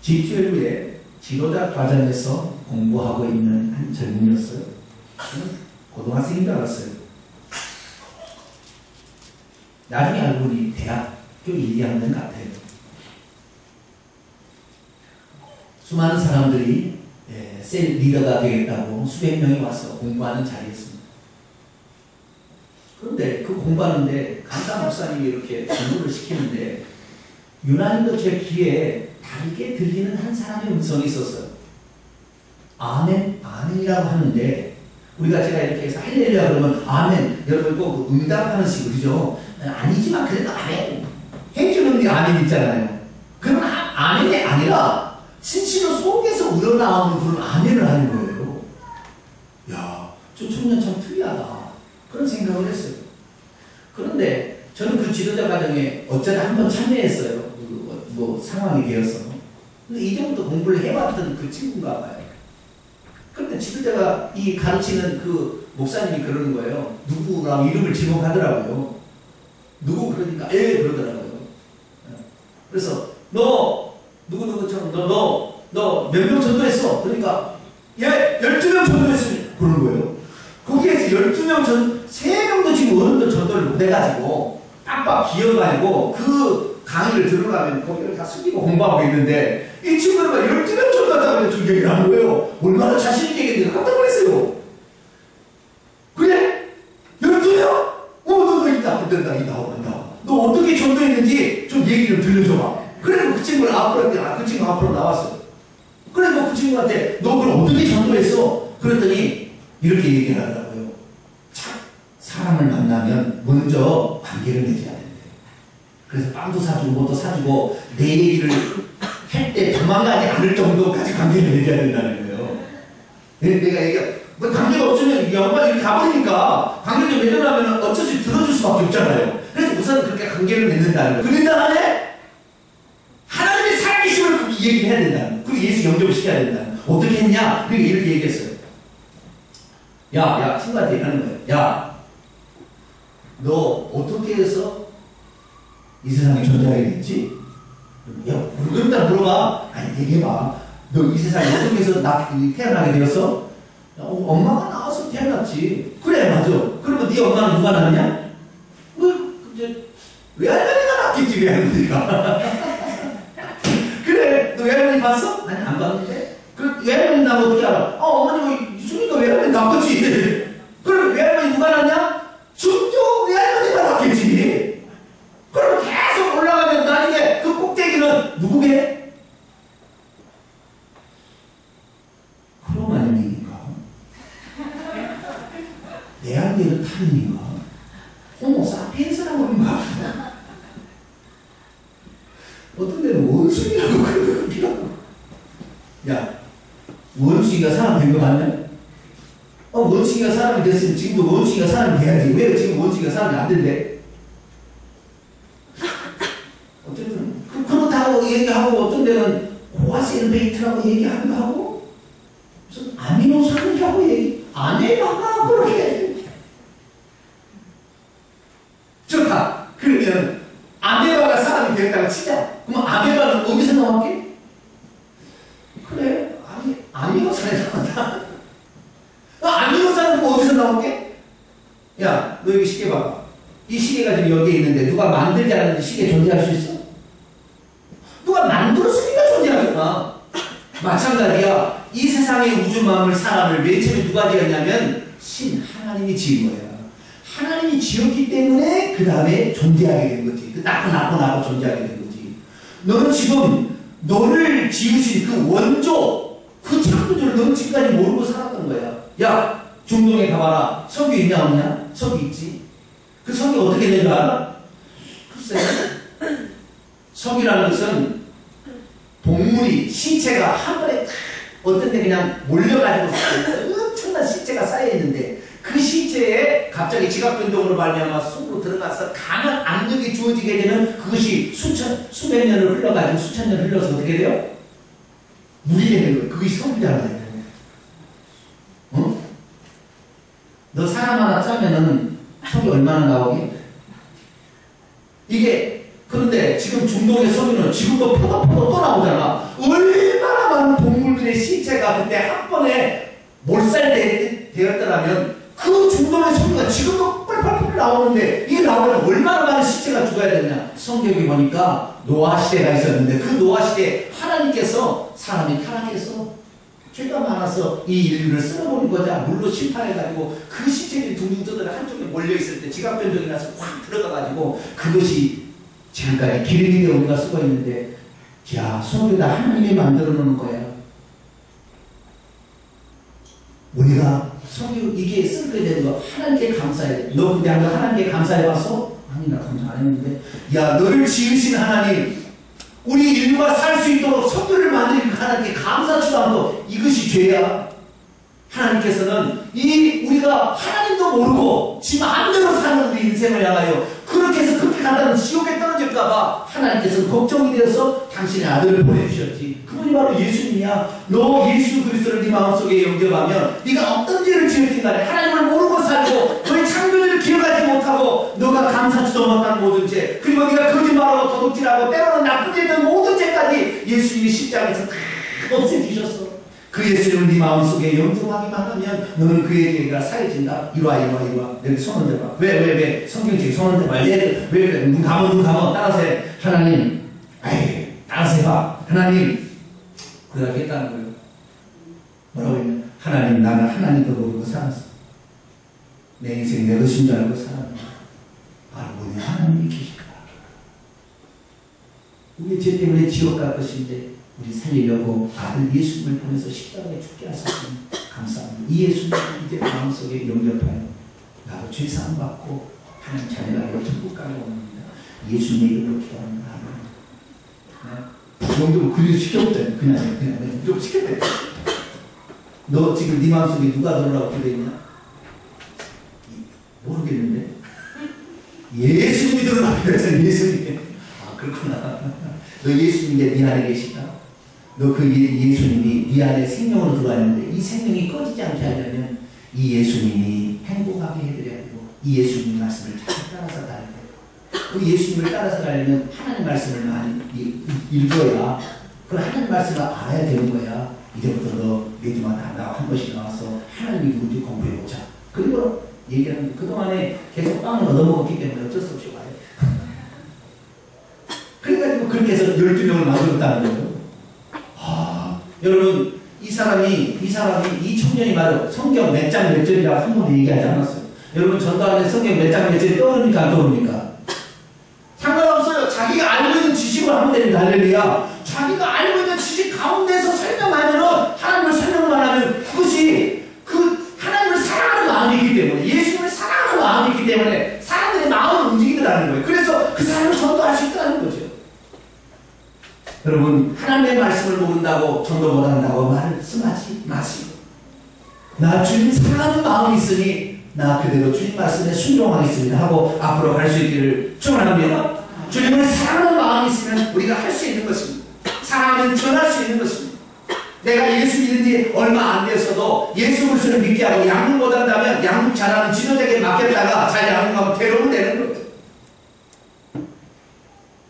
G12에 지도자 과정에서 공부하고 있는 한 젊은이였어요. 저는 고등학생인 줄 알았어요. 나중에 알고 보니 대학교 1, 2학년 같아요. 수많은 사람들이 셀 리더가 되겠다고 수백 명이 와서 공부하는 자리였습니다. 그런데 그 공부하는데 간사 목사님이 이렇게 공부를 시키는데 유난히도 제 귀에 다르게 들리는 한 사람의 음성이 있었어요. 아멘, 아멘이라고 하는데 우리가 제가 이렇게 해서 할렐루야 그러면 아멘, 여러분 꼭 응답하는 식으로 아니지만 그래도 아멘 해주는 게 아멘 있잖아요. 그건 아멘이 아니라 진실로 속에서 우러나오는 그런 아멘을 하는 거예요. 야, 저 청년 참 특이하다 그런 생각을 했어요. 그런데 저는 그 지도자 과정에 어쩌다 한번 참여했어요. 뭐 상황이 되어서. 근데 이전부터 공부를 해봤던 그 친구인가 봐요. 그런데 지도자가 이 가르치는 그 목사님이 그러는 거예요. 누구라고 이름을 지목하더라고요. 누구 그러니까 그러더라고요. 그래서 너 누구처럼 너 몇 명 전도했어? 그러니까 12명 전도했으니 그러는 거예요. 거기에서 12명 3명도 지금 어른들 전도를 못해가지고 빡빡 기어가지고 그 강의를 들으려면 거기를 다 숨기고 공부하고 있는데 이 친구는 12명 전도했다고 좀 얘기를 하는 거예요. 얼마나 자신있게 얘기했는데 깜짝 놀랐어요. 그래? 12명? 너 있다. 너 어떻게 전도했는지 좀 얘기 좀 들려줘봐. 그래서 그 친구를 그 친구 앞으로 나왔어요. 그래서 그 친구한테 너 그럼 어떻게 전도했어? 그랬더니 이렇게 얘기를 하더라고요. 참, 사람을 만나면 먼저 관계를 맺어야 된대. 그래서 빵도 사주고 뭐도 사주고 내 얘기를 할 때 도망가지 않을 정도까지 관계를 맺어야 된다는 거예요. 내가 뭐 관계가 없으면 엄마 이렇게 가버리니까 관계를 좀 맺으려면 어쩔 수 없이 들어줄 수밖에 없잖아요. 그래서 우선 그렇게 관계를 맺는다는 거예요. 그런 다음에 하나님의 살아계심을 얘기를 해야 된다는 거예요. 그리고 예수 영접을 시켜야 된다는 거예요. 어떻게 했냐? 그러니까 이렇게 얘기했어요. 야, 친구한테 얘기하는 거예요. 야, 너 어떻게 해서 이 세상에 존재하게 됐지? 야, 모르겠다 물어봐. 아니, 얘기해봐. 너 이 세상에 어떻게 해서 태어나게 되었어? 엄마가 나와서 태어났지. 그래, 맞아. 그러면 네 엄마는 누가 낳았냐? 외할머니가 낳았겠지, 외할머니가. 그래, 너 외할머니 봤어? 아니, 안 봤는데. 그 외할머니 나면 어떻게 알아? 어머니 순이가 외할머니 낳았지. 그럼 외할머니 누가 낳냐? 순조 외할머니가 낳았겠지. 그럼 계속 올라가면 나중에 그 꼭대기는 누구게? 크로마뇽인가? 네안데르탈인가? 호모사피엔스라고 하는가? 어떤 데는 원숭이라고 그러더라고. 야, 원숭이가 사람 된 거 맞냐? 원숭이가 사람이 됐으면 지금도 원숭이가 사람이 돼야지. 왜 지금 원숭이가 사람이 안 된대? 어쨌든 그렇다고 얘기하고 어떤 데는 코아셀베이트라고 얘기하기도 하고 무슨 아미노산이라고 아메바가 그렇게 좋다. 그러면 아메바가 사람이 되었다고 치자. 그럼 아메바는 어디서 나왔게? 그래, 아미노산에 나왔다. 아미노산은 어디서 나왔게? 야, 너 여기 시계 봐봐. 이 시계가 지금 여기에 있는데 누가 만들지 않았는데 시계 존재할 수 있어? 누가 만들었으니까 존재하잖아. 마찬가지야. 이 세상의 우주만물 사람을 맨 처음에 누가 지었냐면 신 하나님이 지은 거야. 하나님이 지었기 때문에 그 다음에 존재하게 된 거지. 그 낳고 존재하게 된 거지. 너는 지금 너를 지으신 그 원조, 그 창조주를 너는 지금까지 모르고 살았던 거야. 야, 중동에 가봐라. 석유 있냐 없냐? 석유 있지. 그 석유 어떻게 된 줄 알아? 글쎄, 석유라는 것은 동물이 신체가 한 번에 어떤 데 그냥 몰려가지고 엄청난 신체가 쌓여있는데 그 신체에 갑자기 지각변동으로 말미암아 속으로 들어가서 강한 압력이 주어지게 되면 그것이 수백 년을 흘러가지고 수천 년 흘러서 어떻게 돼요? 물이 되는 거예요. 그것이 석유잖아요. 어? 너 사람 하나 짜면은 석유 얼마나 나오게? 이게 그런데 지금 중동의 석유는 지금도 포도포도 또 나오잖아. 얼마나 많은 동물들의 신체가 그때 한 번에 몰살되었더라면 그 중동의 석유가 지금도 펄펄펄 나오는데 이 나오려면 얼마나 많은 시체가 죽어야 되냐. 성경에 보니까 노아 시대가 있었는데 그 노아 시대에 하나님께서 사람이 타락해서 죄가 많아서 이 인류를 쓸어버리고자 물로 심판해가지고 그 시체들이 둥둥 떠들어 한쪽에 몰려있을 때 지각변종이 나서 확 들어가가지고 그것이 지금까지 기름이 되어 우리가 쓰고 있는데, 자, 성경에다 하나님이 만들어 놓은 거야. 우리가 성경 이게 쓰게 되는 거 하나님께 감사해야 돼. 너 근데 하나님께 감사해 봤어? 아니, 나 감사 안 했는데. 야, 너를 지으신 하나님, 우리 인류가 살 수 있도록 성경을 만든 하나님께 감사 추구하는 거, 이것이 죄야. 하나님께서는 우리가 하나님도 모르고 지 마음대로 사는 우리 인생을 향하여 그렇게 해서 그렇게 간다면 지옥에 떨어질까봐 하나님께서는 걱정이 되어서 당신의 아들을 보내주셨지. 그분이 바로 예수님이야. 너 예수 그리스도를 네 마음속에 영접하면 네가 어떤 죄를 지었든 간에 하나님을 모르고 살고 너의 창조주를 기억하지 못하고 너가 감사치도 못한 모든 죄, 그리고 네가 거짓말하고 도둑질하고 때로는 나쁜 죄 했던 모든 죄까지 예수님이 십자가에서 다 없애주셨어. 그 예수님을 네 마음속에 영접하기만 하면 너는 그의 죄가 사해진다. 이리와 여기 손을 대봐. 왜 성경책 손을 대봐. 왜 그래. 눈 감아 따라서 해. 하나님, 따라서 해봐. 하나님, 그렇게 했다는 거예요. 뭐라고 했냐. 하나님, 나는 하나님도 모르고 살았어. 내 인생 내 것인 줄 알고 살았는데 알고 보니 하나님이 계시다. 우리 죄 때문에 지옥 갈 것인데 우리 살리려고 아들 예수님을 보내서 십자가에 죽게 하셨으니 감사합니다. 이 예수님을 이제 마음속에 영접하여 나도 죄사함 받고 하나님 자녀가 되어 천국 가는 겁니다. 예수님의 이름으로 기도합니다. 영접을 그리도 시켜보자. 그냥 무조건 시켜야 돼. 너 지금 네 마음속에 누가 들어오라고 기도했냐? 모르겠는데 예수님이 들어오라고 기도했잖아. 예수님. 아, 그렇구나. 너 예수님이 네 안에 계시다. 너 그 예수님이 네 안에 생명으로 들어와 있는데 이 생명이 꺼지지 않게 하려면 이 예수님이 행복하게 해드려야 되고 이 예수님 말씀을 잘 따라서 가야 돼. 그 예수님을 따라서 가려면 하나님 말씀을 많이 읽어야 그 하나님 말씀을 알아야 되는 거야. 이제부터 너 매주마다 나와 한 번씩 나와서 하나님이 누군지 공부해보자. 그리고 얘기하는 그동안에 계속 빵을 얻어먹었기 때문에 어쩔 수 없이 와요. 그래가지고 그렇게 해서 12명을 만들었다는 거예요. 여러분, 이 사람이 이 청년이 말로 성경 몇 장 몇 절이라고 한 번도 얘기하지 않았어요. 여러분, 전도하는데 성경 몇 장 몇 절이 떠오릅니까? 안 떠오릅니까? 상관없어요. 자기가 알고 있는 지식을 하면 됩니다. 할렐루야. 자기가 알고 있는 지식 가운데서 설명하면은 하나님을 설명만 하면 그것이 그 하나님을 사랑하는 마음이기 때문에 예수님을 사랑하는 마음이기 때문에 사람들의 마음을 움직이더라는 거예요. 그래서 그 사람을 전도할 수 있다는 거죠. 여러분, 하나님의 말씀을 모른다고 전도 못한다고 말씀하지 마시고 나 주님 사랑하는 마음이 있으니 나 그대로 주님 말씀에 순종하겠습니다 하고 앞으로 갈 수 있기를 축원합니다. 주님을 사랑하는 마음이 있으면 우리가 할 수 있는 것입니다. 사랑하면 전할 수 있는 것입니다. 내가 예수 믿은 지 얼마 안 돼서도 예수 그리스도를 믿게 하고 양육 못한다면 양육 잘하는 지도자에게 맡겼다가 잘 양육하면 괴로우면 되는 거예요.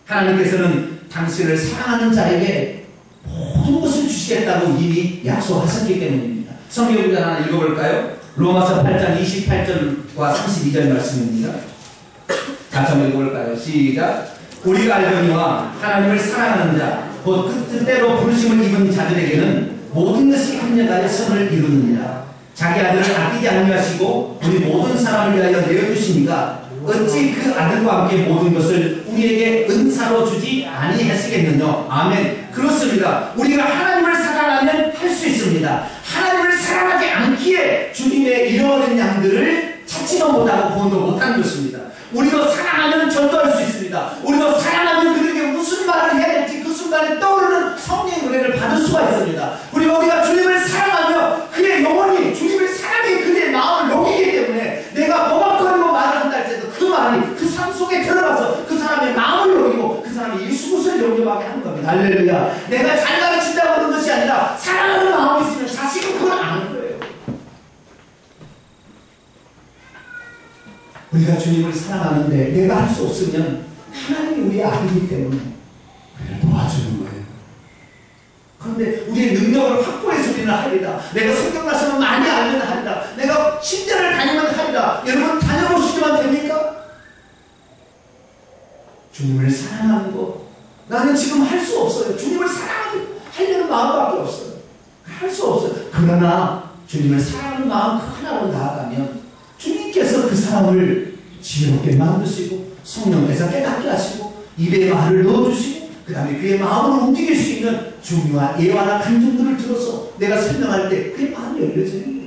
하나님께서는 당신을 사랑하는 자에게 모든 것을 주시겠다고 이미 약속하셨기 때문입니다. 성경 구절 하나 읽어볼까요? 로마서 8장 28절과 32절 말씀입니다. 같이 한번 읽어볼까요? 시작. 우리가 알거니와 하나님을 사랑하는 자 곧 그 뜻대로 부르심을 입은 자들에게는 모든 것이 합력하여 선을 이루느니라. 자기 아들을 아끼지 아니하시고 우리 모든 사람을 위하여 내어주시니까 어찌 그 아들과 함께 모든 것을 우리에게 은사로 주지 아니하시겠느냐. 아멘. 그렇습니다. 우리가 하나님을 사랑하면 할 수 있습니다. 하나님을 사랑하지 않기에 주님의 잃어버린 양들을 찾지도 못하고 구원도 못하는 것입니다. 우리도 사랑하면 전도할 수 있습니다. 우리도 사랑하면 그들에게 무슨 말을 해야 될지 그 순간에 떠오르는 성령의 은혜를 받을 수가 있습니다. 그리고 우리가 주님을 사랑하며 그의 영혼이 주님을 사랑해 그의 마음을 녹이기 때문에 내가 버벅거리고 말을 한다 할때도 그 말이 그 삶 속에 들어가서 그 사람의 마음을 녹이고 그 사람이 예수 그리스도를 영접하게 하는 겁니다. 할렐루야. 내가 잘 가르친다고 하는 것이 아니라 사랑하는 마음이 있으면 자식은 그걸 아는 거예요. 우리가 주님을 사랑하는데 내가 할 수 없으면 하나님이 우리의 아들이기 때문에 우리를 도와주는 거예요. 그런데 우리의 능력을 확보해서 우리는 하리라. 내가 성경 말씀을 많이 알면 하리라. 내가 신전을 다니면 하리라. 여러분 다녀보시지만 됩니까? 주님을 사랑하는 것. 나는 지금 할 수 없어요. 주님을 하려는 마음밖에 없어요. 할 수 없어요. 그러나 주님을 사랑하는 마음 하나로 나아가면 주님께서 그 사람을 지혜롭게 만드시고 성령께서 깨닫게 하시고 입에 말을 넣어주시고 그 다음에 그의 마음을 움직일 수 있는 중요한 예화나 감정들을 들어서 내가 설명할 때 그의 마음이 열려지는 거예요.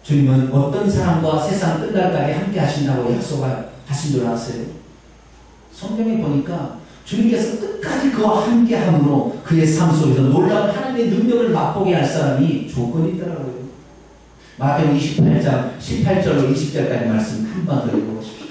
주님은 어떤 사람과 세상 끝날까지 함께 하신다고 약속하신 줄 아세요? 성경에 보니까 주님께서 끝까지 그와 함께 함으로 그의 삶 속에서 놀라운 하나님의 능력을 맛보게 할 사람이 조건이 있더라고요. 마태복음 28장 18절로 20절까지 말씀 한 번 더 읽어보십시오.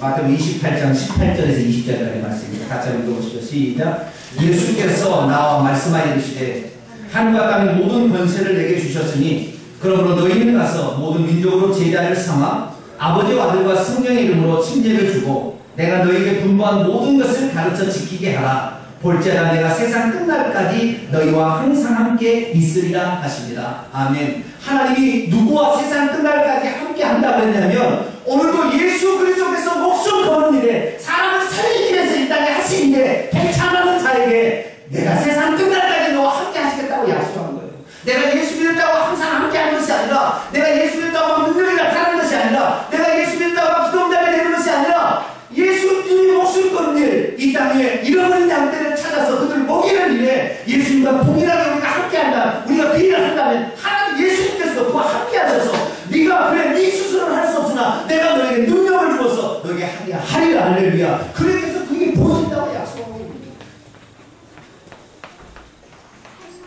마태복음 28장 18절에서 20절까지 말씀입니다. 같이 한번 읽어보시죠. 시작. 예수께서 나와 말씀하여 이르시되 하늘과 땅의 모든 권세를 내게 주셨으니 그러므로 너희는 가서 모든 민족으로 제자를 삼아 아버지와 아들과 성령의 이름으로 침례를 주고 내가 너희에게 분부한 모든 것을 가르쳐 지키게 하라. 볼지어다 내가 세상 끝날까지 너희와 항상 함께 있으리라 하십니다. 아멘. 하나님이 누구와 세상 끝날까지 함께 한다고 했냐면 오늘도 예수 그리스도께서 목숨 거는 일에 사람을 살리기 위해서 이 땅에 하신 일에 동참하는 자에게 내가 세상 끝날까지 너와 함께 하시겠다고 약속한 거예요. 내가 예수 믿었다고 항상 함께 하는 것이 아니라 내가 예수 믿었다고 능력이 나타나는 것이 아니라 내가 예수 믿었다고 기도자가 되는 것이 아니라 예수님이 목숨 거는 일, 이 땅에 잃어버린 양떼를 찾아서 그들을 먹이는 일에 예수님과 동일하게 우리가 함께한다. 우리가 그 일을 한다면 하나님 예수님께서도 그와 함께하셔서 네가 그래 네 스스로는 할 수 없으나 내가 너에게 능력을 주어서 너에게 하리라. 할렐루야. 그래서 그게 보여진다고 약속한 겁니다.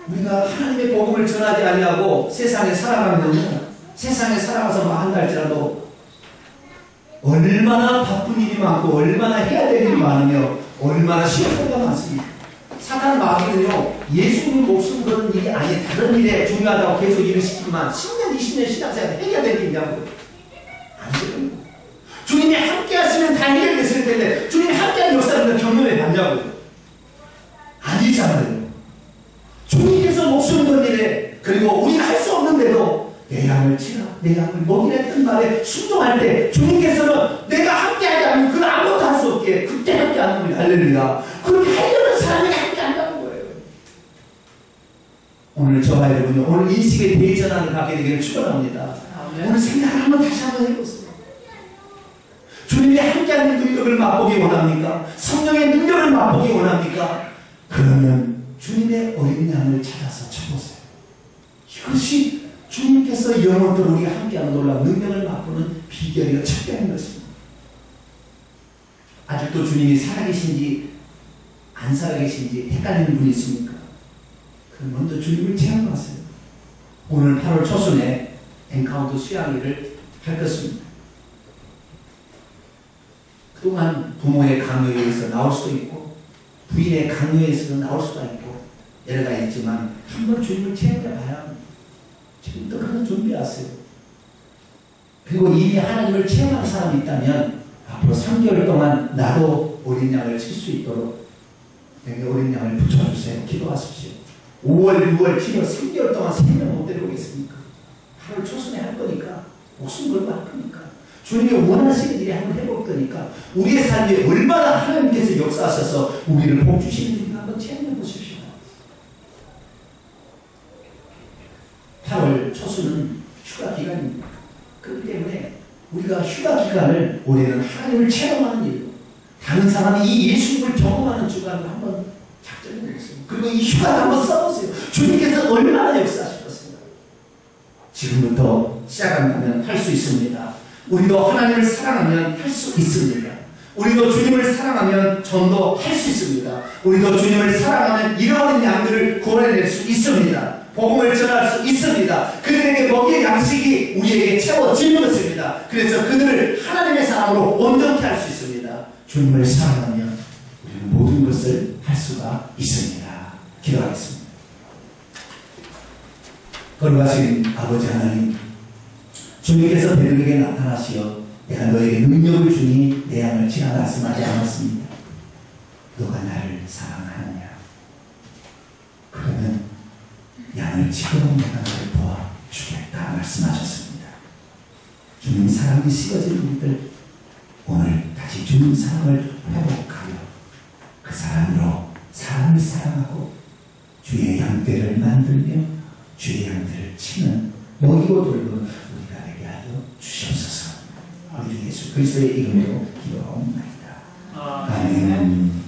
우리가 하나님의 복음을 전하지 아니하고 세상에 살아가면 세상에 살아가서 뭐 한다 할지라도 얼마나 바쁜 일이 많고 얼마나 해야 될 일이 많으며 얼마나 시험거리가 많습니다. 사탄 마귀는요 예수님 목숨 거는 일이 아닌 다른 일에 중요하다고 계속 일을 시키지만 10년 20년 신앙생활 해야 될 게 있냐고요. 안 돼요. 주님이 함께 하시면 다 해결됐을 텐데 주님이 함께하는 역사를 경험해 봤냐고요. 아니잖아요. 주님께서 목숨 건 일에 그리고 우리가 할 수 없는데도 내 양을 치라, 내 양을 먹이라 했던 말에 순종할 때 주님께서는 내가 함께하지 않으면 그건 아무것도 할 수 없게 그때 함께하는 거예요. 할렐루야. 그렇게 하려는 사람에게 함께한다는 거예요. 오늘 저와 여러분이 오늘 인식의 대전환을 갖게 되기를 축원합니다. 오늘 생각을 한번 다시 한번 해보세요. 주님이 함께하는 능력을 맛보기 원합니까? 성령의 능력을 맛보기 원합니까? 그러면 주님의 어린 양을 찾아서 쳐보세요. 이것이 주님께서 영원토록 우리가 함께하는 놀라운 능력을 맛보는 비결이고 척결인 것입니다. 아직도 주님이 살아계신지 안 살아계신지 헷갈리는 분이 있습니까? 그럼 먼저 주님을 체험하세요. 오늘 8월 초순에 엔카운터 수양회를 할 것입니다. 그동안 부모의 강요에 의해서 나올 수도 있고 부인의 강요에 의해서 나올 수도 있고 여러 가지 있지만 한번 주님을 체험해봐야 합니다. 지금부터 그런 준비하세요. 그리고 이미 하나님을 체험한 사람이 있다면 앞으로 3개월 동안 나도 어린 양을 칠 수 있도록 여기 어린 양을 붙여주세요. 기도하십시오. 5월, 6월, 7월 3개월 동안 3명 못 데려오겠습니까? 8월 초순에 할 거니까 목숨 걸고 할 거니까 주님이 원하시는 일에 한번 해볼 거니까 우리의 삶에 얼마나 하나님께서 역사하셔서 우리를 복 주시는지 한번 체험해 보십시오. 8월 초순은 휴가 기간입니다. 그렇기 때문에 우리가 휴가 기간을 올해는 하나님을 체험하는 일로 다른 사람이 이 예수님을 경험하는 주간을 한번 작정해 보겠습니다. 그리고 이 휴가를 한번 써보세요. 주님께서 얼마나 역사하실 것인가. 지금부터 시작한다면 할 수 있습니다. 우리도 하나님을 사랑하면 할 수 있습니다. 우리도 주님을 사랑하면 전도할 수 있습니다. 우리도 주님을 사랑하면 잃어버린 양들을 구원해낼 수 있습니다. 복음을 전할 수 있습니다. 그들에게 먹일 양식이 우리에게 채워지는 것입니다. 그래서 그들을 하나님의 사랑으로 온전케 할 수 있습니다. 주님을 사랑하면 우리는 모든 것을 할 수가 있습니다. 기도하겠습니다. 거룩하신 아버지 하나님, 주님께서 베드로에게 나타나시어 내가 너에게 능력을 주니 내 양을 치라 말씀하지 않았습니다. 너가 나를 사랑하느냐? 그러면 양을 치도록 내가 너를 도와주겠다 말씀하셨습니다. 주님 사랑이 식어진 우리들 오늘 다시 주님 사랑을 회복하여 그 사랑으로 사람을 사랑하고 주의 양떼를 만들며 주의 양떼를 치는 먹이고 돌보는 우리가 되게 하여 주시옵소서. 우리 예수 그리스도의 이름으로 기도하옵나이다. 아멘.